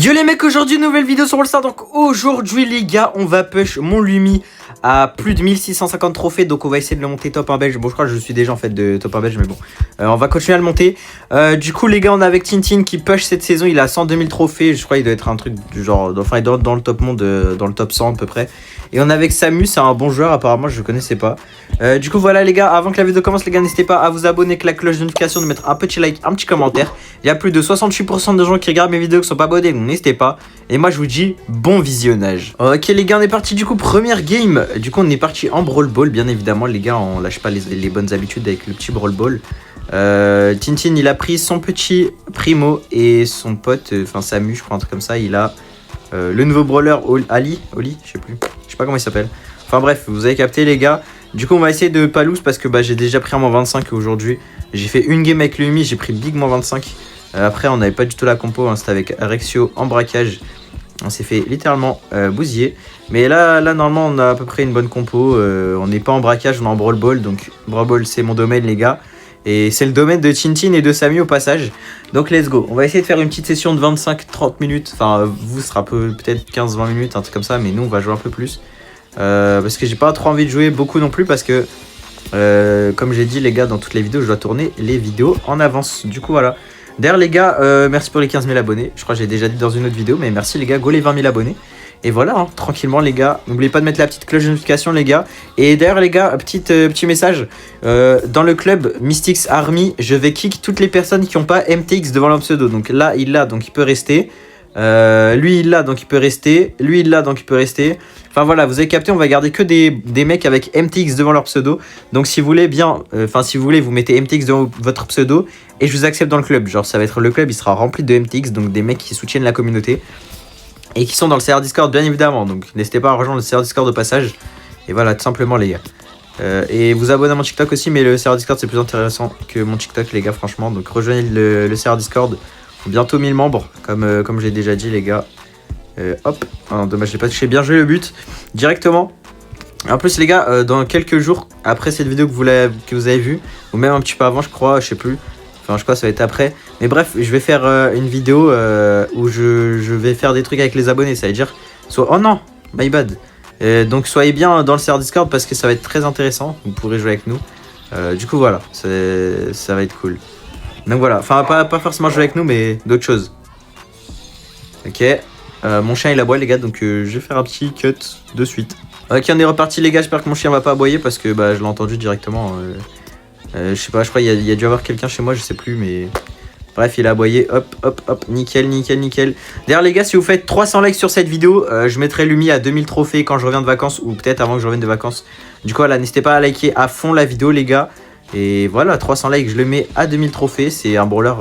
Yo les mecs, aujourd'hui nouvelle vidéo sur All-Star. Donc aujourd'hui les gars, on va push mon Lumi à plus de 1650 trophées. Donc on va essayer de le monter top 1 belge. Bon, je crois que je suis déjà en fait de top 1 belge, mais bon, on va continuer à le monter. Du coup les gars, on est avec Tintin qui push cette saison. Il a 102 000 trophées. Je crois qu'il doit être un truc du genre, enfin dans le top monde, dans le top 100 à peu près. Et on est avec Samu, c'est un bon joueur apparemment, je le connaissais pas. Du coup voilà les gars, avant que la vidéo commence les gars, n'hésitez pas à vous abonner, avec la cloche de notification, de mettre un petit like, un petit commentaire. Il y a plus de 68% de gens qui regardent mes vidéos qui sont pas abonnés, donc n'hésitez pas. Et moi je vous dis bon visionnage. Ok les gars, on est parti du coup, première game. Du coup on est parti en Brawl Ball, bien évidemment les gars, on lâche pas les bonnes habitudes avec le petit Brawl Ball. Tintin il a pris son petit Primo et son pote, enfin Samu je crois, un truc comme ça. Il a le nouveau brawler Oli, je sais plus, je sais pas comment il s'appelle. Enfin bref, vous avez capté les gars. Du coup on va essayer de pas lose parce que j'ai déjà pris un moins 25 aujourd'hui. J'ai fait une game avec Lumi, j'ai pris Big moins 25. Après on n'avait pas du tout la compo, hein, c'était avec Rexio en braquage. On s'est fait littéralement bousiller. Mais là normalement on a à peu près une bonne compo. On n'est pas en braquage, on est en Brawl Ball. Donc Brawl Ball c'est mon domaine les gars. Et c'est le domaine de Tintin et de Samu au passage. Donc let's go. On va essayer de faire une petite session de 25-30 minutes. Enfin vous sera peut-être 15-20 minutes, un truc comme ça. Mais nous on va jouer un peu plus. Parce que j'ai pas trop envie de jouer beaucoup non plus. Parce que comme j'ai dit les gars dans toutes les vidéos, je dois tourner les vidéos en avance. Du coup voilà. D'ailleurs les gars, merci pour les 15 000 abonnés. Je crois que j'ai déjà dit dans une autre vidéo. Mais merci les gars, go les 20 000 abonnés. Et voilà, hein, tranquillement les gars. N'oubliez pas de mettre la petite cloche de notification les gars. Et d'ailleurs les gars, petit message. Dans le club Mystics Army, je vais kick toutes les personnes qui n'ont pas MTX devant leur pseudo. Donc là il l'a, donc il peut rester. Lui il l'a, donc il peut rester. Lui il l'a, donc il peut rester. Enfin voilà, vous avez capté, on va garder que des mecs avec MTX devant leur pseudo. Donc si vous voulez bien, si vous voulez, vous mettez MTX devant votre pseudo. Et je vous accepte dans le club. Genre ça va être le club, il sera rempli de MTX. Donc des mecs qui soutiennent la communauté. Et qui sont dans le serveur Discord bien évidemment. Donc n'hésitez pas à rejoindre le serveur Discord au passage. Et voilà, tout simplement les gars. Et vous abonnez à mon TikTok aussi. Mais le serveur Discord c'est plus intéressant que mon TikTok les gars franchement. Donc rejoignez le serveur Discord. Bientôt 1000 membres comme j'ai déjà dit les gars. Hop, oh, dommage j'ai pas touché, bien joué le but directement. En plus les gars, dans quelques jours après cette vidéo que vous avez vue, ou même un petit peu avant je crois, je sais plus. Enfin je crois que ça va être après. Mais bref, je vais faire une vidéo où je vais faire des trucs avec les abonnés. Ça veut dire, oh non, my bad. Donc soyez bien dans le serveur Discord parce que ça va être très intéressant. Vous pourrez jouer avec nous. Du coup voilà, ça va être cool. Donc voilà, enfin pas forcément jouer avec nous mais d'autres choses. Ok, mon chien il aboie les gars, donc je vais faire un petit cut de suite. Ok, on est reparti les gars, j'espère que mon chien va pas aboyer parce que je l'ai entendu directement. Je sais pas, je crois qu'il y a dû avoir quelqu'un chez moi, je sais plus mais... Bref, il a aboyé, hop, nickel. D'ailleurs les gars, si vous faites 300 likes sur cette vidéo, je mettrai Lumi à 2000 trophées quand je reviens de vacances, ou peut-être avant que je revienne de vacances. Du coup voilà, n'hésitez pas à liker à fond la vidéo les gars. Et voilà, 300 likes, je le mets à 2000 trophées, c'est un brawler...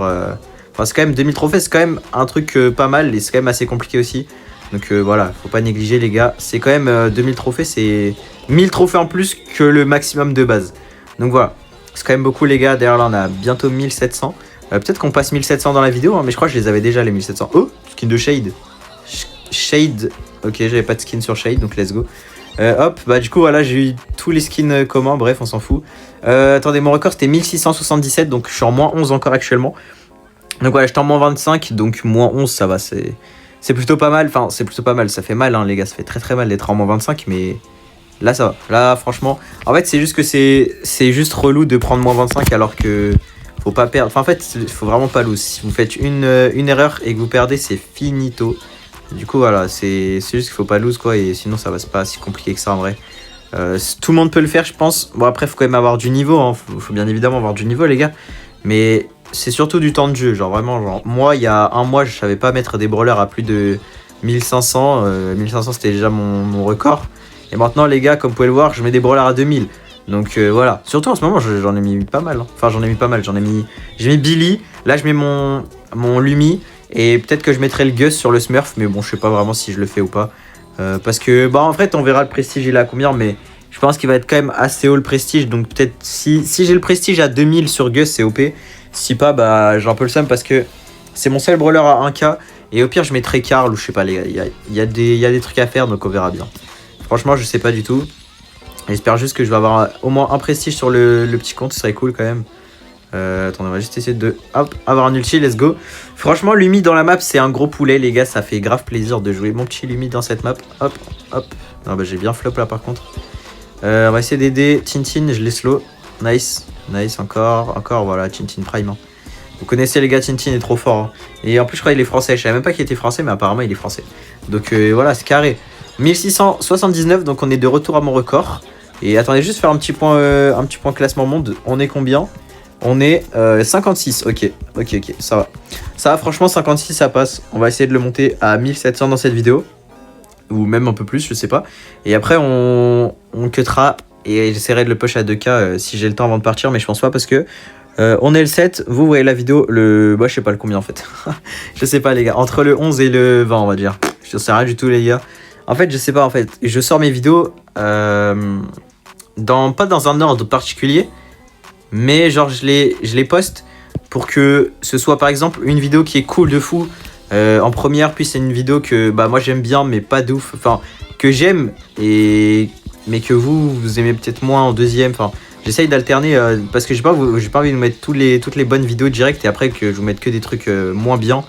Enfin c'est quand même 2000 trophées, c'est quand même un truc pas mal et c'est quand même assez compliqué aussi. Donc voilà, faut pas négliger les gars. C'est quand même 2000 trophées, c'est 1000 trophées en plus que le maximum de base. Donc voilà, c'est quand même beaucoup les gars. D'ailleurs là on a bientôt 1700. Peut-être qu'on passe 1700 dans la vidéo, hein, mais je crois que je les avais déjà les 1700. Oh, skin de Shade. Shade, ok, j'avais pas de skin sur Shade, donc let's go. Hop, du coup voilà, j'ai eu tous les skins communs, bref on s'en fout. Attendez, mon record c'était 1677, donc je suis en moins 11 encore actuellement. Donc voilà, j'étais en moins 25, donc moins 11 ça va, c'est plutôt pas mal. Enfin c'est plutôt pas mal, ça fait mal hein, les gars, ça fait très mal d'être en moins 25, mais là ça va. Là franchement, en fait c'est juste que c'est juste relou de prendre moins 25 alors que faut pas perdre. Enfin en fait il faut vraiment pas lose. Si vous faites une erreur et que vous perdez, c'est finito. Du coup voilà, c'est juste qu'il faut pas lose quoi, et sinon ça va pas si compliqué que ça en vrai. Tout le monde peut le faire je pense. Bon après faut quand même avoir du niveau, hein. Faut bien évidemment avoir du niveau les gars. Mais c'est surtout du temps de jeu, genre vraiment, genre moi il y a un mois je savais pas mettre des brawlers à plus de 1500, 1500 c'était déjà mon record. Et maintenant les gars, comme vous pouvez le voir, je mets des brawlers à 2000. Donc voilà, surtout en ce moment j'en ai mis pas mal, hein. Enfin j'en ai mis pas mal, j'ai mis Billy, là je mets mon Lumi. Et peut-être que je mettrai le Gus sur le Smurf, mais bon je sais pas vraiment si je le fais ou pas. Parce que en fait on verra le prestige il est à combien, mais je pense qu'il va être quand même assez haut le prestige. Donc peut-être si j'ai le prestige à 2000 sur Gus c'est OP. Si pas j'ai un peu le seum parce que c'est mon seul brawler à 1k. Et au pire je mettrai Karl ou je sais pas les gars, il y a des trucs à faire donc on verra bien. Franchement je sais pas du tout. J'espère juste que je vais avoir au moins un prestige sur le petit compte, ce serait cool quand même. Attendez, on va juste essayer de hop, avoir un ulti, let's go. Franchement, Lumi dans la map, c'est un gros poulet, les gars. Ça fait grave plaisir de jouer mon petit Lumi dans cette map. Hop, hop. Non, bah, j'ai bien flop là par contre. On va essayer d'aider Tintin, je l'ai slow. Nice, nice, encore, voilà, Tintin Prime. Hein. Vous connaissez les gars, Tintin est trop fort. Hein. Et en plus, je crois qu'il est français. Je savais même pas qu'il était français, mais apparemment, il est français. Donc voilà, c'est carré. 1679, donc on est de retour à mon record. Et attendez, juste faire un petit point classement monde. On est combien? On est 56, ok, ça va. Ça va, franchement, 56, ça passe. On va essayer de le monter à 1700 dans cette vidéo. Ou même un peu plus, je sais pas. Et après, on cuttera. Et j'essaierai de le push à 2K si j'ai le temps avant de partir. Mais je pense pas parce que on est le 7. Vous voyez la vidéo, bah, je sais pas le combien en fait. Je sais pas, les gars. Entre le 11 et le 20, on va dire. Je sais rien du tout, les gars. En fait, je sais pas, en fait. Je sors mes vidéos pas dans un ordre particulier. Mais genre je les poste pour que ce soit par exemple une vidéo qui est cool de fou en première, puis c'est une vidéo que bah moi j'aime bien mais pas de ouf, enfin que j'aime mais que vous aimez peut-être moins en deuxième, enfin j'essaye d'alterner parce que j'ai pas envie de vous mettre toutes les bonnes vidéos directes et après que je vous mette que des trucs moins bien.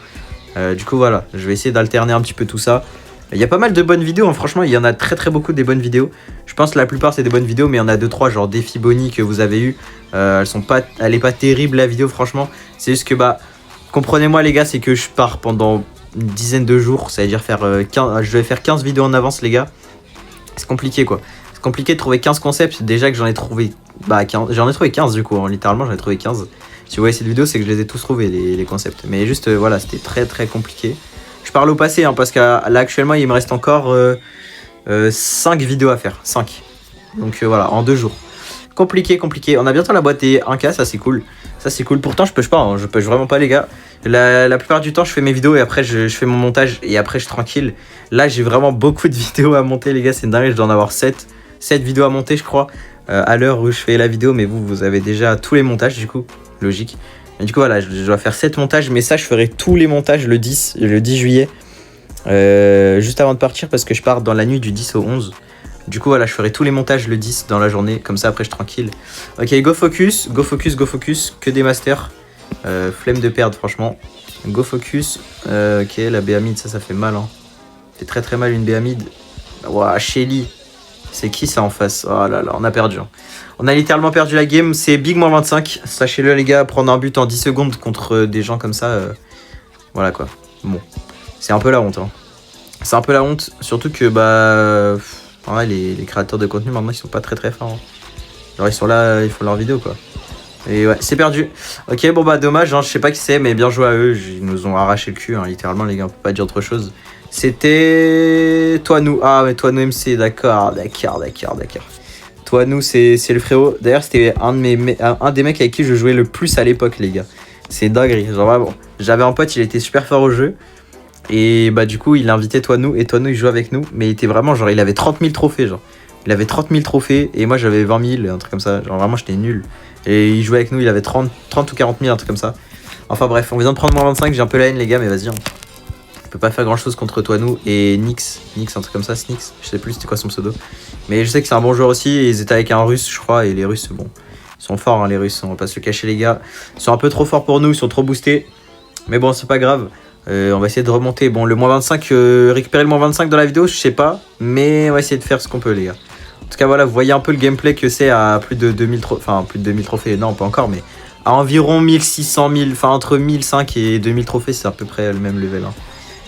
Du coup voilà, je vais essayer d'alterner un petit peu tout ça. Il y a pas mal de bonnes vidéos, hein. Franchement il y en a très beaucoup des bonnes vidéos. Je pense que la plupart c'est des bonnes vidéos, mais il y en a 2-3 genre défi Bonnie que vous avez eu. Elle est pas terrible la vidéo franchement. C'est juste que bah comprenez-moi les gars, c'est que je pars pendant une dizaine de jours. Ça veut dire je vais faire 15 vidéos en avance les gars. C'est compliqué quoi. C'est compliqué de trouver 15 concepts. Déjà que j'en ai trouvé 15. J'en ai trouvé 15 du coup, hein. Littéralement j'en ai trouvé 15. Si vous voyez cette vidéo c'est que je les ai tous trouvés les concepts. Mais juste voilà, c'était très compliqué. Je parle au passé hein, parce que là actuellement il me reste encore 5 vidéos à faire. 5. Donc voilà, en 2 jours. Compliqué. On a bientôt la boîte des 1K, ça c'est cool. Ça c'est cool. Pourtant je push pas, hein. Je push vraiment pas les gars. La plupart du temps je fais mes vidéos et après je fais mon montage et après je suis tranquille. Là j'ai vraiment beaucoup de vidéos à monter les gars, c'est dingue, je dois en avoir 7 vidéos à monter je crois. À l'heure où je fais la vidéo, mais vous avez déjà tous les montages du coup, logique. Et du coup voilà, je dois faire 7 montages, mais ça je ferai tous les montages le 10 juillet. Juste avant de partir parce que je pars dans la nuit du 10 au 11. Du coup voilà, je ferai tous les montages le 10 dans la journée, comme ça après je suis tranquille. Ok, go focus, que des masters. Flemme de perdre franchement. Go focus, ok, la BA mid ça fait mal hein. Ça fait très mal une BA mid. Ouah, Shelly. C'est qui ça en face? Oh là là, on a perdu. Hein. On a littéralement perdu la game, c'est big moins 25. Sachez-le les gars, prendre un but en 10 secondes contre des gens comme ça, voilà quoi. Bon, c'est un peu la honte. Hein. C'est un peu la honte, surtout que bah... Ouais, les créateurs de contenu maintenant ils sont pas très forts. Hein. Genre ils sont là, ils font leur vidéo quoi. Et ouais, c'est perdu. Ok, bon bah dommage, hein, je sais pas qui c'est, mais bien joué à eux. Ils nous ont arraché le cul, hein, littéralement les gars, on peut pas dire autre chose. C'était... Toi nous. Ah mais toi nous MC, d'accord. Toi nous c'est le frérot. D'ailleurs c'était un des mecs avec qui je jouais le plus à l'époque les gars. C'est dinguerie, genre vraiment. J'avais un pote, il était super fort au jeu. Et bah du coup il a invité Toi nous, et Toi nous il jouait avec nous. Mais il était vraiment genre, il avait 30 000 trophées genre. Il avait 30 000 trophées et moi j'avais 20 000, un truc comme ça. Genre vraiment j'étais nul. Et il jouait avec nous, il avait 30 ou 40 000, un truc comme ça. Enfin bref, on vient de prendre moins 25, j'ai un peu la haine les gars, mais vas-y. Hein. On peut pas faire grand chose contre Toi nous et Nyx, un truc comme ça, Snix, je sais plus c'était quoi son pseudo. Mais je sais que c'est un bon joueur aussi, et ils étaient avec un russe je crois, et les russes bon, ils sont forts hein, les russes, on va pas se le cacher les gars. Ils sont un peu trop forts pour nous, ils sont trop boostés. Mais bon c'est pas grave, on va essayer de remonter. Bon le moins 25, récupérer le moins 25 dans la vidéo, je sais pas, mais on va essayer de faire ce qu'on peut les gars. En tout cas voilà, vous voyez un peu le gameplay que c'est à plus de 2000 trophées, enfin plus de 2000 trophées, non pas encore, mais à environ 1600 000, enfin entre 1005 et 2000 trophées, c'est à peu près le même level. Hein.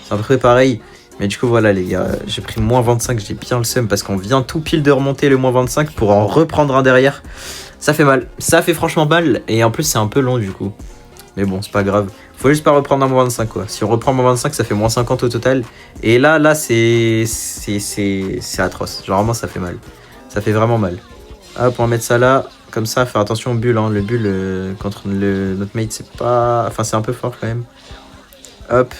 C'est à peu près pareil. Mais du coup voilà les gars, j'ai pris moins 25, j'ai bien le seum parce qu'on vient tout pile de remonter le moins 25 pour en reprendre un derrière. Ça fait mal, ça fait franchement mal et en plus c'est un peu long du coup. Mais bon c'est pas grave, faut juste pas reprendre un moins 25 quoi. Si on reprend moins 25 ça fait moins 50 au total. Et là c'est atroce, genre vraiment ça fait mal. Ça fait vraiment mal. Hop on va mettre ça là, comme ça faire attention aux bulles. Hein. Le bulle contre notre mate c'est pas... Enfin c'est un peu fort quand même. Hop,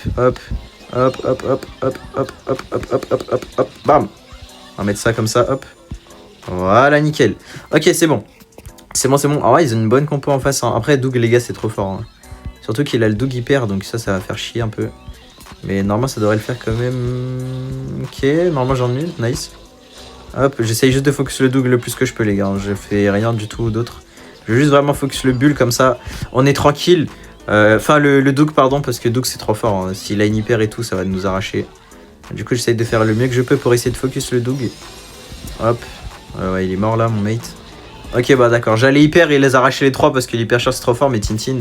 bam. On va mettre ça comme ça, hop. Voilà, nickel. Ok, c'est bon. C'est bon. Ah ouais, ils ont une bonne compo en face. Hein. Après, Doug, les gars, c'est trop fort. Hein. Surtout qu'il a le Doug hyper, donc ça va faire chier un peu. Mais normalement, ça devrait le faire quand même. Ok, normalement, j'en ai nice. Hop, j'essaye juste de focus le Doug le plus que je peux, les gars. Je fais rien du tout d'autre. Je veux juste vraiment focus le bull comme ça. On est tranquille. Enfin, le Doug, pardon, parce que Doug c'est trop fort. Hein. S'il a une hyper et tout, ça va nous arracher. Du coup, j'essaie de faire le mieux que je peux pour essayer de focus le Doug. Hop. Ouais, il est mort là, mon mate. Ok, bah d'accord. J'allais hyper et les arracher les trois parce que l'hyper charge c'est trop fort, mais Tintin,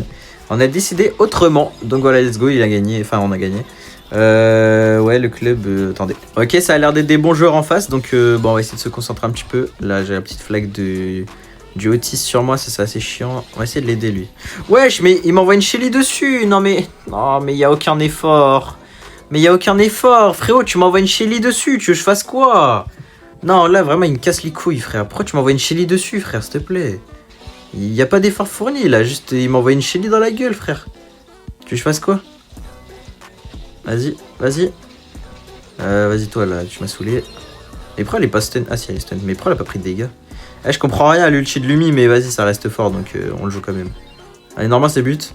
on a décidé autrement. Donc voilà, let's go, il a gagné. Enfin, on a gagné. Ouais, le club. Attendez. Ok, ça a l'air d'être des bons joueurs en face. Donc, bon, on va essayer de se concentrer un petit peu. Là, j'ai la petite flag du Otis sur moi. Ça, c'est assez chiant. On va essayer de l'aider, lui. Wesh, mais il m'envoie une Shelly dessus. Non, mais il n'y a aucun effort. Mais il n'y a aucun effort. Frérot, tu m'envoies une Shelly dessus. Tu veux que je fasse quoi? Non, là, vraiment, il me casse les couilles, frère. Pourquoi tu m'envoies une Shelly dessus, frère, s'il te plaît? Il n'y a pas d'effort fourni, là. Juste, il m'envoie une Shelly dans la gueule, frère. Tu veux que je fasse quoi? Vas-y, vas-y. Vas-y, toi, là, tu m'as saoulé. Et pourquoi elle est pas stun? Ah, si, elle est stun. Mais pourquoi elle a pas pris de dégâts? Je comprends rien à l'ulti de Lumi, mais vas-y, ça reste fort, donc on le joue quand même. Allez, normalement, c'est but.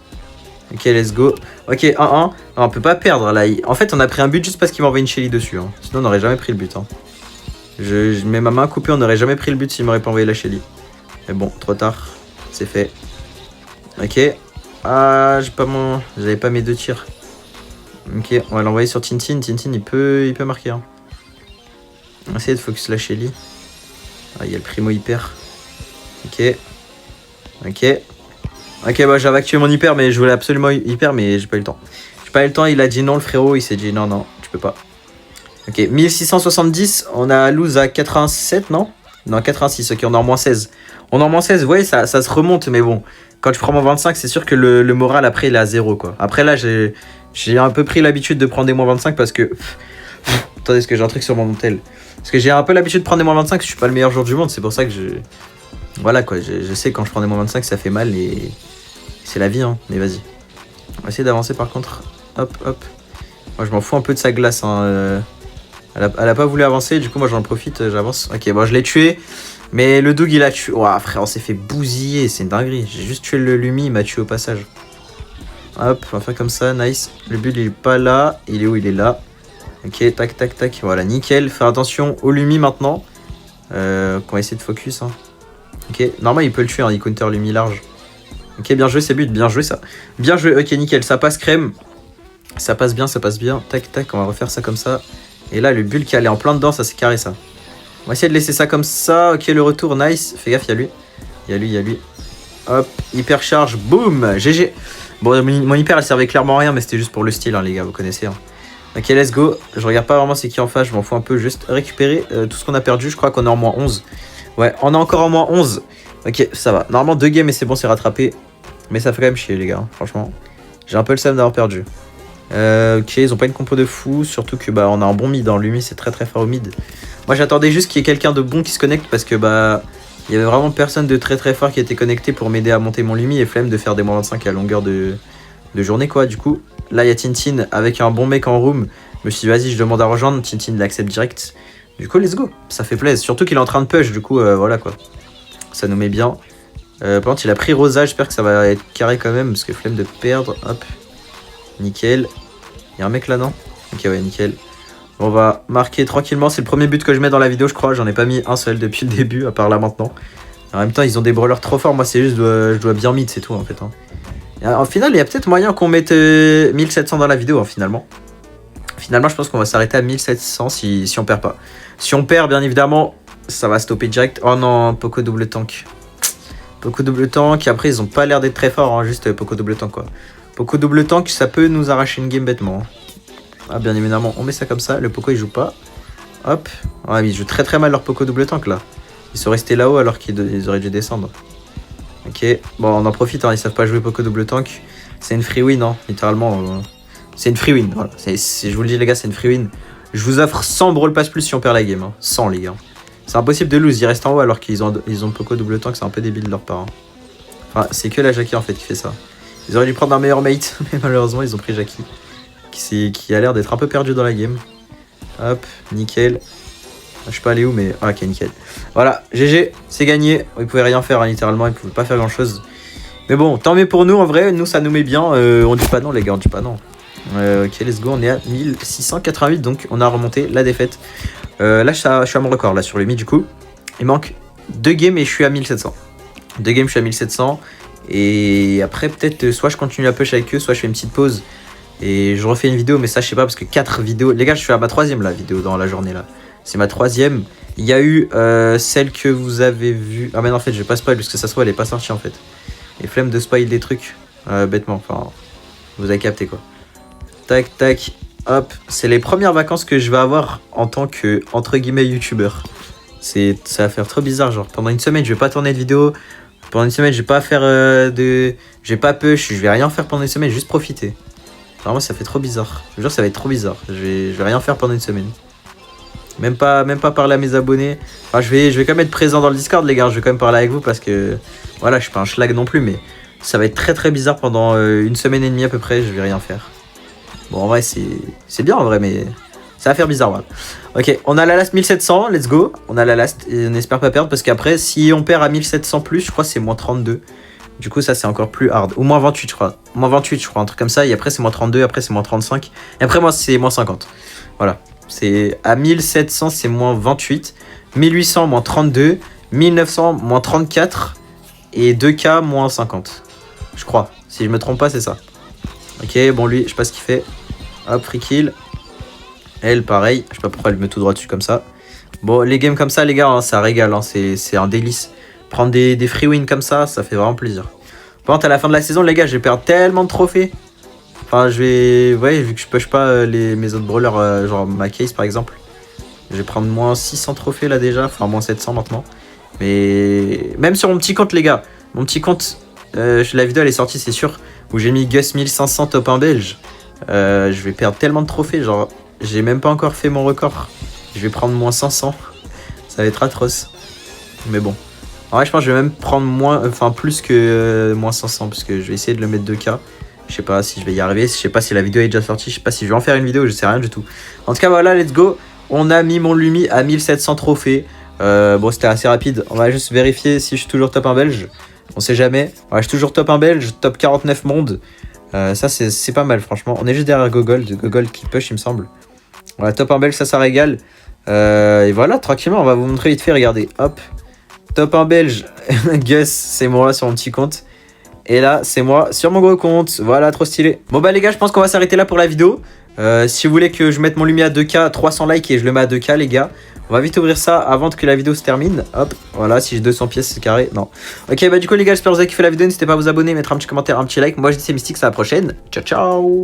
Ok, let's go. Ok, 1-1. Non, on peut pas perdre, là. En fait, on a pris un but juste parce qu'il m'envoie une Shelly dessus. Hein. Sinon, on n'aurait jamais pris le but. Hein. Je mets ma main coupée, on n'aurait jamais pris le but s'il m'aurait pas envoyé la Shelly. Mais bon, trop tard. C'est fait. Ok. Ah, j'avais pas mes 2 tirs. Ok, on va l'envoyer sur Tintin. Tintin, il peut marquer. Hein. On va essayer de focus la Shelly. Ah, il y a le primo hyper. Ok. Ok. Ok, bah j'avais activé mon hyper, mais je voulais absolument hyper, mais j'ai pas eu le temps. J'ai pas eu le temps, il a dit non, le frérot. Il s'est dit non, non, tu peux pas. Ok, 1670. On a Luz à 87, non? Non, 86. Ok, on est en moins 16. On est en moins 16, vous voyez, ça se remonte, mais bon. Quand tu prends mon 25, c'est sûr que le moral après, il est à 0, quoi. Après, là, j'ai un peu pris l'habitude de prendre des moins 25 parce que... Attendez, est-ce que j'ai un truc sur mon tel? Parce que j'ai un peu l'habitude de prendre des moins 25, je suis pas le meilleur joueur du monde, c'est pour ça que je... Voilà, quoi, je sais quand je prends des moins 25, ça fait mal et... C'est la vie, hein, mais vas-y. On va essayer d'avancer par contre. Hop, hop. Moi, je m'en fous un peu de sa glace, hein. Elle a pas voulu avancer, du coup, moi, j'en profite, j'avance. Ok, bon, je l'ai tué. Mais le Doug, il a tué. Ouah, frère, on s'est fait bousiller, c'est une dinguerie. J'ai juste tué le Lumi, il m'a tué au passage. Hop, on va faire comme ça, nice. Le build, il est pas là. Il est où? Il est là. Ok, tac, tac, tac. Voilà, nickel. Faire attention au Lumi maintenant. Qu'on va essayer de focus. Hein. Ok, normalement, il peut le tuer, hein, il counter Lumi large. Ok, bien joué, c'est but, bien joué ça. Bien joué, ok, nickel. Ça passe crème. Ça passe bien, ça passe bien. Tac, tac, on va refaire ça comme ça. Et là, le build qui allait en plein dedans, ça c'est carré ça. On va essayer de laisser ça comme ça. Ok, le retour, nice. Fais gaffe, il y a lui. Il y a lui, il y a lui. Hop, hyper charge, boum, GG. Bon, mon hyper, elle servait clairement à rien, mais c'était juste pour le style, hein, les gars, vous connaissez. Hein. Ok, let's go. Je regarde pas vraiment c'est qui en face, je m'en fous un peu. Juste récupérer tout ce qu'on a perdu. Je crois qu'on est en moins 11. Ouais, on est encore en moins 11. Ok, ça va. Normalement, 2 games et c'est bon, c'est rattrapé. Mais ça fait quand même chier, les gars, hein, franchement. J'ai un peu le seum d'avoir perdu. Ok, ils ont pas une compo de fou. Surtout que bah on a un bon mid. Hein. Lumi, c'est très très fort au mid. Moi, j'attendais juste qu'il y ait quelqu'un de bon qui se connecte parce que bah. Il y avait vraiment personne de très très fort qui était connecté pour m'aider à monter mon Lumi et flemme de faire des moins 25 à longueur de journée quoi. Du coup, là il y a Tintin avec un bon mec en room. Je me suis dit vas-y, je demande à rejoindre. Tintin l'accepte direct. Du coup, let's go. Ça fait plaisir. Surtout qu'il est en train de push. Du coup, voilà quoi. Ça nous met bien. Par contre, il a pris Rosa. J'espère que ça va être carré quand même parce que flemme de perdre. Hop. Nickel. Il y a un mec là, non? Ok, ouais, nickel. On va marquer tranquillement. C'est le premier but que je mets dans la vidéo, je crois. J'en ai pas mis un seul depuis le début, à part là maintenant. En même temps, ils ont des brawlers trop forts. Moi, c'est juste, je dois bien mid, c'est tout en fait. Hein. En final, il y a peut-être moyen qu'on mette 1700 dans la vidéo, hein, finalement. Finalement, je pense qu'on va s'arrêter à 1700 si on perd pas. Si on perd, bien évidemment, ça va stopper direct. Oh non, Poco double tank. Poco double tank. Après, ils ont pas l'air d'être très forts, hein, juste Poco double tank, quoi. Poco double tank, ça peut nous arracher une game bêtement. Hein. Ah, bien évidemment, on met ça comme ça. Le Poco, il joue pas. Hop. Ouais, mais ils jouent très très mal leur Poco double tank, là. Ils sont restés là-haut alors qu'ils auraient dû descendre. Ok. Bon, on en profite, hein, ils savent pas jouer Poco double tank. C'est une free win, hein, littéralement. C'est une free win, voilà. Je vous le dis, les gars, c'est une free win. Je vous offre 100 Brawl Pass plus si on perd la game. Hein. 100, les gars. C'est impossible de lose. Ils restent en haut alors qu'ils ont Poco double tank. C'est un peu débile de leur part. Hein. Enfin, c'est que la Jackie, en fait, qui fait ça. Ils auraient dû prendre un meilleur mate, mais malheureusement, ils ont pris Jackie. Qui a l'air d'être un peu perdu dans la game. Hop, nickel. Je sais pas aller où, mais... Ah, ok, nickel. Voilà, GG, c'est gagné. Ils pouvaient rien faire, hein, littéralement. Ils pouvaient pas faire grand-chose. Mais bon, tant mieux pour nous, en vrai. Nous, ça nous met bien. On dit pas non, les gars, on dit pas non. Ok, let's go. On est à 1688, donc on a remonté la défaite. Là, je suis à mon record, là, sur le mid, du coup. Il manque 2 games et je suis à 1700. 2 games, je suis à 1700. Et après, peut-être, soit je continue la push avec eux, soit je fais une petite pause. Et je refais une vidéo, mais ça, je sais pas, parce que 4 vidéos. Les gars, je suis à ma 3ème la vidéo dans la journée là. C'est ma 3ème. Il y a eu celle que vous avez vue. Ah, mais non, en fait, je vais pas spoil, parce que ça se voit, elle est pas sortie en fait. Et flemme de spoil des trucs, bêtement. Enfin, vous avez capté quoi. Tac, tac, hop. C'est les premières vacances que je vais avoir en tant que, entre guillemets, youtubeur. Ça va faire trop bizarre, genre pendant une semaine, je vais pas tourner de vidéo. Pendant une semaine, je vais pas faire de. Je vais pas push, je vais rien faire pendant une semaine, juste profiter. Vraiment, ça fait trop bizarre. Je vous jure, ça va être trop bizarre. Je vais rien faire pendant une semaine. Même pas parler à mes abonnés. Enfin, je vais quand même être présent dans le Discord, les gars. Je vais quand même parler avec vous parce que. Voilà, je suis pas un schlag non plus, mais ça va être très très bizarre pendant une semaine et demie à peu près. Je vais rien faire. Bon, en vrai, c'est bien en vrai, mais ça va faire bizarre, voilà. Ok, on a la last 1700, let's go. On a la last et on espère pas perdre parce qu'après, si on perd à 1700 plus, je crois que c'est moins 32. Du coup, ça c'est encore plus hard. Ou moins 28, je crois. Moins 28, je crois, un truc comme ça. Et après, c'est moins 32, après, c'est moins 35. Et après, moi, c'est moins 50. Voilà. C'est à 1700, c'est moins 28. 1800, moins 32. 1900, moins 34. Et 2K, moins 50. Je crois. Si je me trompe pas, c'est ça. Ok, bon, lui, je sais pas ce qu'il fait. Hop, free kill. Elle, pareil. Je sais pas pourquoi elle me met tout droit dessus comme ça. Bon, les games comme ça, les gars, hein, ça régale. Hein, c'est un délice. Prendre des free wins comme ça fait vraiment plaisir. Par contre, à la fin de la saison, les gars, je vais perdre tellement de trophées. Enfin, je vais... Ouais, vu que je push pas mes autres brawlers, genre ma case par exemple. Je vais prendre moins 600 trophées là déjà. Enfin, moins 700 maintenant. Mais même sur mon petit compte, les gars. Mon petit compte, la vidéo elle est sortie, c'est sûr. Où j'ai mis Gus 1500 top 1 belge. Je vais perdre tellement de trophées. Genre, j'ai même pas encore fait mon record. Je vais prendre moins 500. Ça va être atroce. Mais bon. En vrai, je pense que je vais même prendre plus que moins 500. Parce que je vais essayer de le mettre 2K. Je sais pas si je vais y arriver. Je sais pas si la vidéo est déjà sortie. Je sais pas si je vais en faire une vidéo. Je sais rien du tout. En tout cas, voilà, let's go. On a mis mon Lumi à 1700 trophées. Bon, c'était assez rapide. On va juste vérifier si je suis toujours top 1 belge. On sait jamais. Ouais, je suis toujours top 1 belge. Top 49 monde. Ça, c'est pas mal, franchement. On est juste derrière Gogol. Gogol qui push, il me semble. Voilà, top 1 belge, ça régale. Et voilà, tranquillement, on va vous montrer vite fait. Regardez, hop. Top 1 belge, Gus, c'est moi sur mon petit compte. Et là, c'est moi sur mon gros compte. Voilà, trop stylé. Bon bah les gars, je pense qu'on va s'arrêter là pour la vidéo. Si vous voulez que je mette mon Lumi à 2K, 300 likes et je le mets à 2K, les gars. On va vite ouvrir ça avant que la vidéo se termine. Hop, voilà, si j'ai 200 pièces, c'est carré. Non. Ok, bah du coup les gars, j'espère que vous avez kiffé la vidéo. N'hésitez pas à vous abonner, mettre un petit commentaire, un petit like. Moi je dis c'est Mystique, à la prochaine. Ciao, ciao.